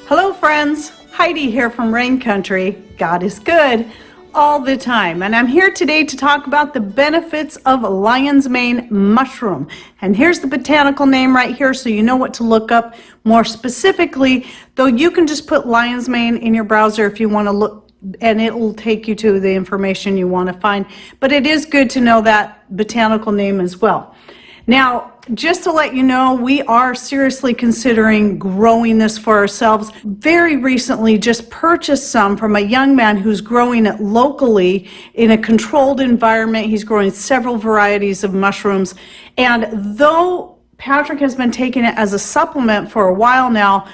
Hello friends, Heidi here from Rain Country. God is good all the time, and I'm here today to talk about the benefits of lion's mane mushroom. And here's the botanical name right here so you know what to look up more specifically, though you can just put lion's mane in your browser if you want to look, and it will take you to the information you want to find. But it is good to know that botanical name as well. Now, just to let you know, we are seriously considering growing this for ourselves. Very recently just purchased some from a young man who's growing it locally in a controlled environment. He's growing several varieties of mushrooms. And though Patrick has been taking it as a supplement for a while now,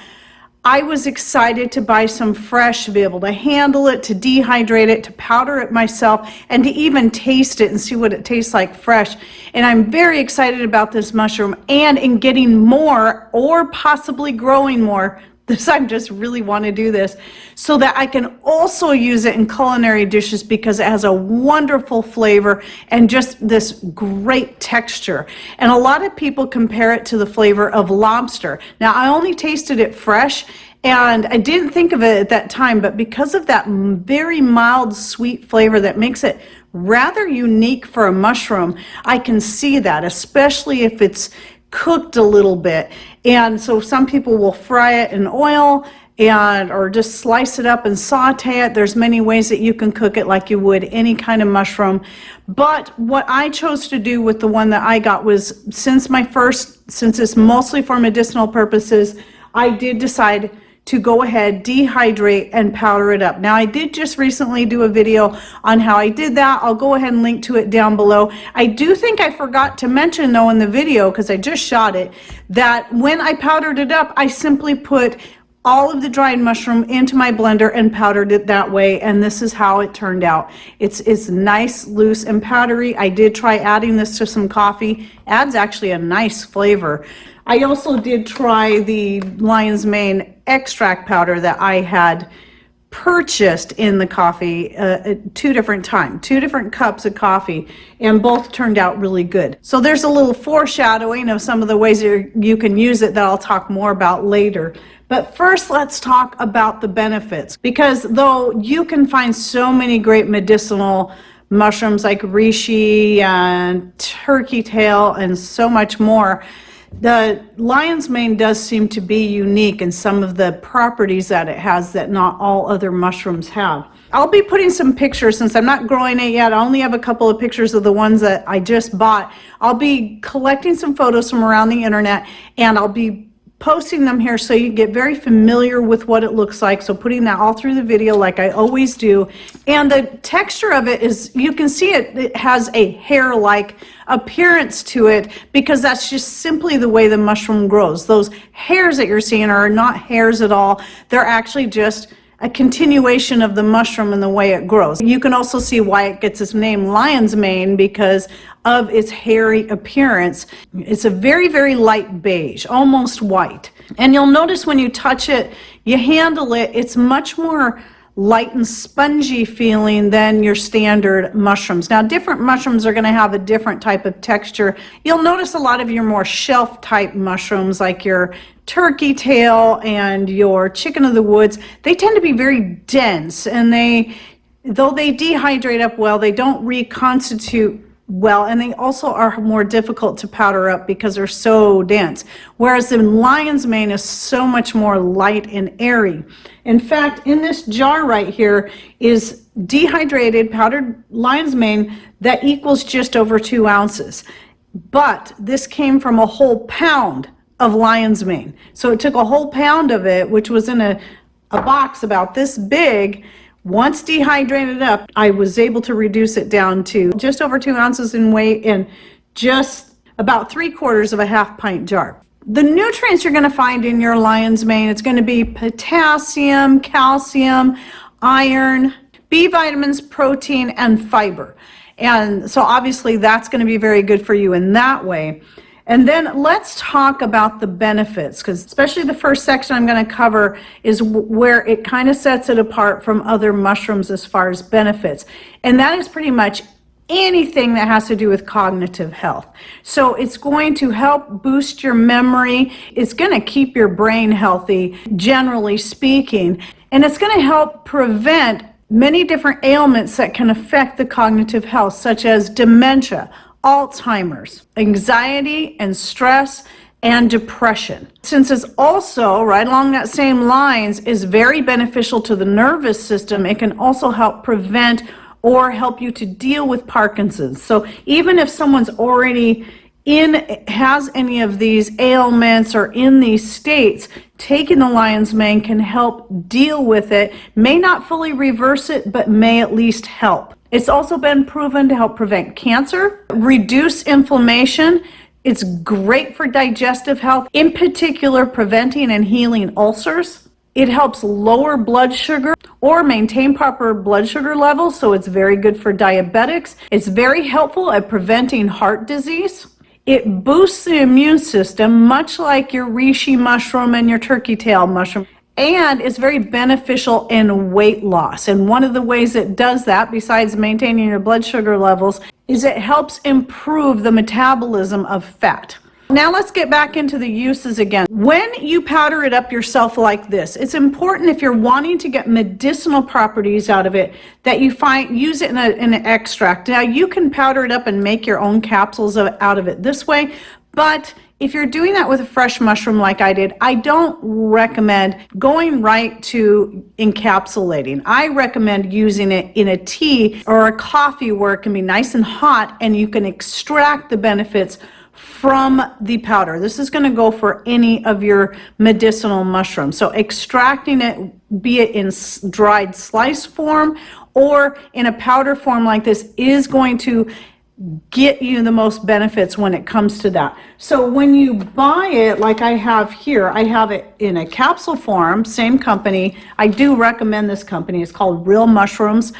I was excited to buy some fresh, to be able to handle it, to dehydrate it, to powder it myself, and to even taste it and see what it tastes like fresh. And I'm very excited about this mushroom, and in getting more or possibly growing more. I just really want to do this so that I can also use it in culinary dishes because it has a wonderful flavor and just this great texture. And a lot of people compare it to the flavor of lobster. Now, I only tasted it fresh and I didn't think of it at that time, but because of that very mild sweet flavor that makes it rather unique for a mushroom, I can see that, especially if it's cooked a little bit. And so some people will fry it in oil or just slice it up and saute it. There's many ways that you can cook it like you would any kind of mushroom. But what I chose to do with the one that I got was, since it's mostly for medicinal purposes, I did decide to go ahead, dehydrate, and powder it up. Now, I did just recently do a video on how I did that. I'll go ahead and link to it down below. I do think I forgot to mention, though, in the video, because I just shot it, that when I powdered it up, I simply put all of the dried mushroom into my blender and powdered it that way, and this is how it turned out. It's nice, loose, and powdery. I did try adding this to some coffee. Adds actually a nice flavor. I also did try the lion's mane extract powder that I had purchased in the coffee two different cups of coffee, and both turned out really good. So there's a little foreshadowing of some of the ways you can use it that I'll talk more about later. But first, let's talk about the benefits, because though you can find so many great medicinal mushrooms like reishi and turkey tail and so much more, the lion's mane does seem to be unique in some of the properties that it has that not all other mushrooms have. I'll be putting some pictures, since I'm not growing it yet. I only have a couple of pictures of the ones that I just bought. I'll be collecting some photos from around the internet, and I'll be posting them here so you get very familiar with what it looks like. So putting that all through the video like I always do. And the texture of it is, you can see it has a hair-like appearance to it, because that's just simply the way the mushroom grows. Those hairs that you're seeing are not hairs at all. They're actually just a continuation of the mushroom and the way it grows. You can also see why it gets its name lion's mane, because of its hairy appearance. It's a very, very light beige, almost white. And you'll notice when you touch it, you handle it, it's much more light and spongy feeling than your standard mushrooms. Now, different mushrooms are going to have a different type of texture. You'll notice a lot of your more shelf type mushrooms, like your turkey tail and your chicken of the woods, they tend to be very dense, and though they dehydrate up well, they don't reconstitute well, and they also are more difficult to powder up because they're so dense. Whereas the lion's mane is so much more light and airy. In fact, in this jar right here is dehydrated powdered lion's mane that equals just over 2 ounces. But this came from a whole pound of lion's mane. So it took a whole pound of it, which was in a box about this big. Once dehydrated up, I was able to reduce it down to just over 2 ounces in weight and just about 3/4 of a half-pint jar. The nutrients you're going to find in your lion's mane, it's going to be potassium, calcium, iron, B vitamins, protein, and fiber. And so obviously that's going to be very good for you in that way. And then let's talk about the benefits, because especially the first section I'm going to cover is where it kind of sets it apart from other mushrooms as far as benefits. And that is pretty much anything that has to do with cognitive health. So it's going to help boost your memory. It's going to keep your brain healthy, generally speaking, and it's going to help prevent many different ailments that can affect the cognitive health, such as dementia, Alzheimer's, anxiety and stress, and depression. Since it's also, right along that same lines, is very beneficial to the nervous system, it can also help prevent or help you to deal with Parkinson's. So even if someone's already has any of these ailments or in these states, taking the lion's mane can help deal with it. May not fully reverse it, but may at least help. It's also been proven to help prevent cancer, reduce inflammation. It's great for digestive health, in particular preventing and healing ulcers. It helps lower blood sugar or maintain proper blood sugar levels, so it's very good for diabetics. It's very helpful at preventing heart disease. It boosts the immune system, much like your reishi mushroom and your turkey tail mushroom. And it's very beneficial in weight loss. And one of the ways it does that, besides maintaining your blood sugar levels, is it helps improve the metabolism of fat. Now let's get back into the uses again. When you powder it up yourself like this, it's important, if you're wanting to get medicinal properties out of it, that you use it in an extract. Now you can powder it up and make your own capsules out of it this way, but if you're doing that with a fresh mushroom like I did, I don't recommend going right to encapsulating. I recommend using it in a tea or a coffee where it can be nice and hot and you can extract the benefits from the powder. This is going to go for any of your medicinal mushrooms. So extracting it, be it in dried slice form or in a powder form like this, is going to get you the most benefits when it comes to that. So when you buy it, like I have here, I have it in a capsule form, same company. I do recommend this company. It's called Real Mushrooms,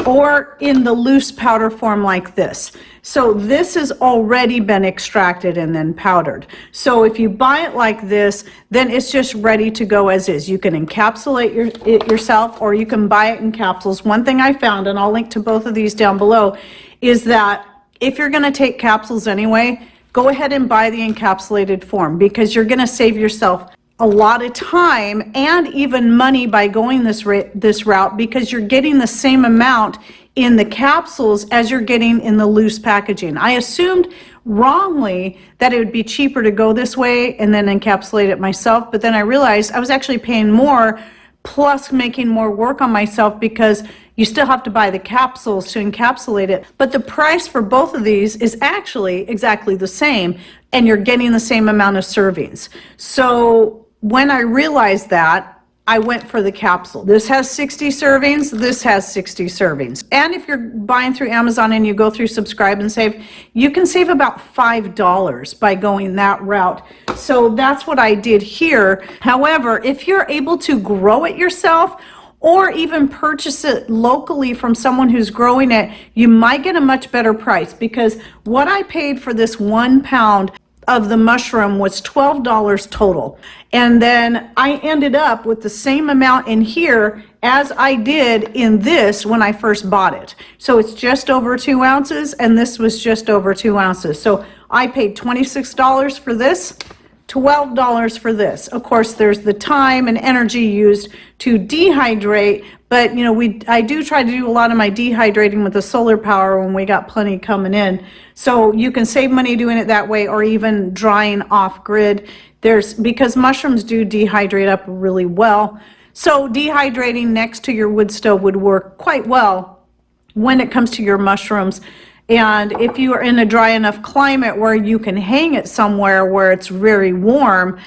or in the loose powder form like this. So this has already been extracted and then powdered. So if you buy it like this, then it's just ready to go as is. You can encapsulate it yourself, or you can buy it in capsules. One thing I found, and I'll link to both of these down below, is that if you're going to take capsules anyway, go ahead and buy the encapsulated form, because you're going to save yourself a lot of time and even money by going this route, because you're getting the same amount in the capsules as you're getting in the loose packaging. I assumed wrongly that it would be cheaper to go this way and then encapsulate it myself, but then I realized I was actually paying more, plus making more work on myself, because you still have to buy the capsules to encapsulate it. But the price for both of these is actually exactly the same, and you're getting the same amount of servings. So when I realized that, I went for the capsule. This has 60 servings, this has 60 servings. And if you're buying through Amazon and you go through Subscribe and Save, you can save about $5 by going that route. So that's what I did here. However, if you're able to grow it yourself, or even purchase it locally from someone who's growing it, you might get a much better price, because what I paid for this 1 pound of the mushroom was $12 total. And then I ended up with the same amount in here as I did in this when I first bought it. So it's just over 2 ounces, and this was just over 2 ounces. So I paid $26 for this, $12 for this. Of course, there's the time and energy used to dehydrate, but you know, I do try to do a lot of my dehydrating with the solar power when we got plenty coming in. So you can save money doing it that way, or even drying off grid. Because mushrooms do dehydrate up really well. So dehydrating next to your wood stove would work quite well when it comes to your mushrooms. And if you are in a dry enough climate where you can hang it somewhere where it's very warm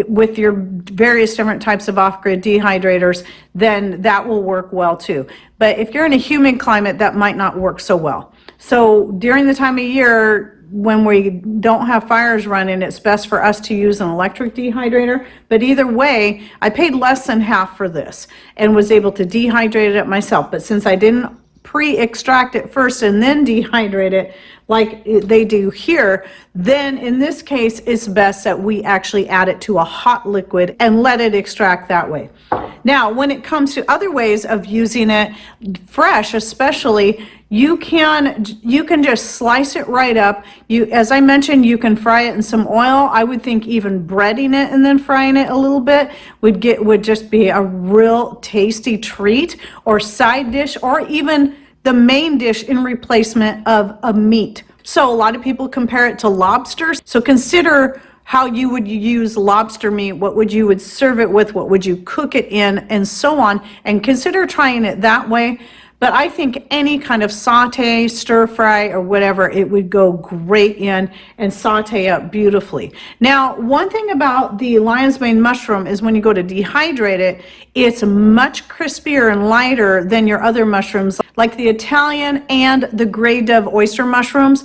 with your various different types of off-grid dehydrators, then that will work well too. But if you're in a humid climate, that might not work so well. So during the time of year when we don't have fires running, it's best for us to use an electric dehydrator. But either way, I paid less than half for this and was able to dehydrate it myself. But since I didn't pre-extract it first and then dehydrate it, like they do here, then in this case, it's best that we actually add it to a hot liquid and let it extract that way. Now, when it comes to other ways of using it, fresh especially, you can just slice it right up. As I mentioned, you can fry it in some oil. I would think even breading it and then frying it a little bit would just be a real tasty treat, or side dish, or even the main dish in replacement of a meat. So a lot of people compare it to lobster. So consider how you would use lobster meat, what you would serve it with, what would you cook it in, and so on, and consider trying it that way. But I think any kind of saute, stir fry, or whatever, it would go great in and saute up beautifully. Now, one thing about the lion's mane mushroom is when you go to dehydrate it, it's much crispier and lighter than your other mushrooms, like the Italian and the gray dove oyster mushrooms.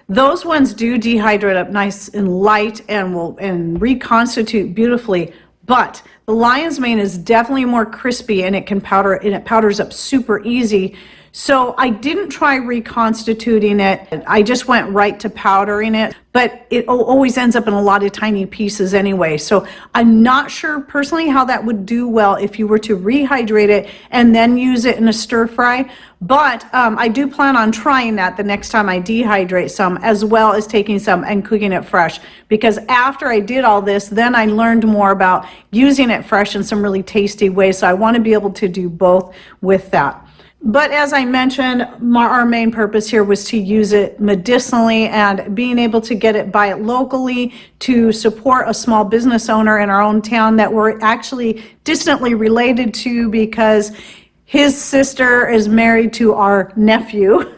Those ones do dehydrate up nice and light and will reconstitute beautifully. But the lion's mane is definitely more crispy, and it can powder, and it powders up super easy. So I didn't try reconstituting it. I just went right to powdering it, but it always ends up in a lot of tiny pieces anyway. So I'm not sure personally how that would do well if you were to rehydrate it and then use it in a stir fry. But I do plan on trying that the next time I dehydrate some, as well as taking some and cooking it fresh. Because after I did all this, then I learned more about using it fresh in some really tasty ways. So I want to be able to do both with that. But as I mentioned, our main purpose here was to use it medicinally, and being able to get it, buy it locally, to support a small business owner in our own town that we're actually distantly related to, because his sister is married to our nephew.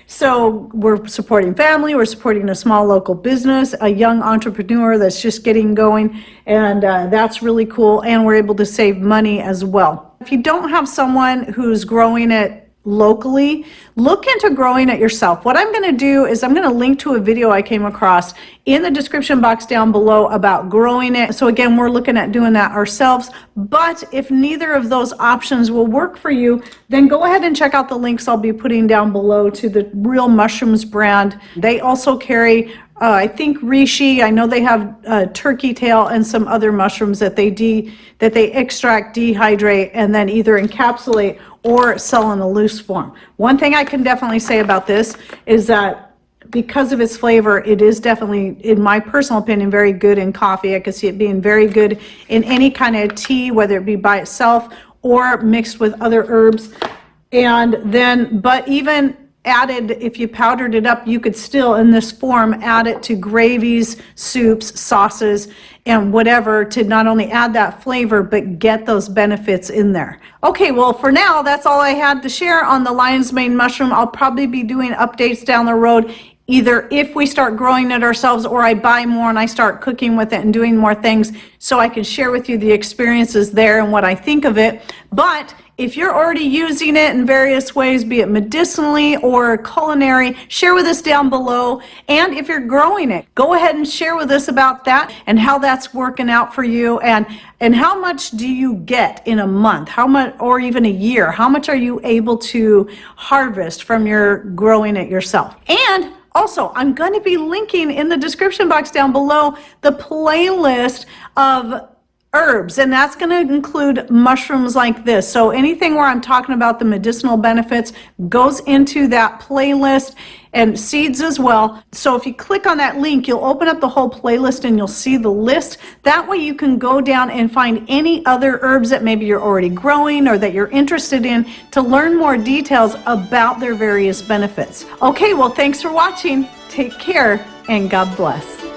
So we're supporting family, we're supporting a small local business, a young entrepreneur that's just getting going, and that's really cool, and we're able to save money as well. If you don't have someone who's growing it locally, look into growing it yourself. What I'm going to do is I'm going to link to a video I came across in the description box down below about growing it. So again, we're looking at doing that ourselves. But if neither of those options will work for you, then go ahead and check out the links I'll be putting down below to the Real Mushrooms brand. They also carry I think reishi. I know they have turkey tail and some other mushrooms that they extract, dehydrate, and then either encapsulate or sell in a loose form. One thing I can definitely say about this is that because of its flavor, it is definitely, in my personal opinion, very good in coffee. I could see it being very good in any kind of tea, whether it be by itself or mixed with other herbs. And then, but even added, if you powdered it up, you could still, in this form, add it to gravies, soups, sauces, and whatever, to not only add that flavor, but get those benefits in there. Okay, well, for now, that's all I had to share on the lion's mane mushroom. I'll probably be doing updates down the road, either if we start growing it ourselves, or I buy more and I start cooking with it and doing more things, so I can share with you the experiences there and what I think of it. But if you're already using it in various ways, be it medicinally or culinary, share with us down below. And if you're growing it, go ahead and share with us about that and how that's working out for you, and how much do you get in a month, how much, or even a year, how much are you able to harvest from your growing it yourself. And also, I'm going to be linking in the description box down below the playlist of herbs, and that's going to include mushrooms like this. So anything where I'm talking about the medicinal benefits goes into that playlist, and seeds as well. So if you click on that link, you'll open up the whole playlist and you'll see the list. That way you can go down and find any other herbs that maybe you're already growing or that you're interested in, to learn more details about their various benefits. Okay, well, thanks for watching. Take care and God bless.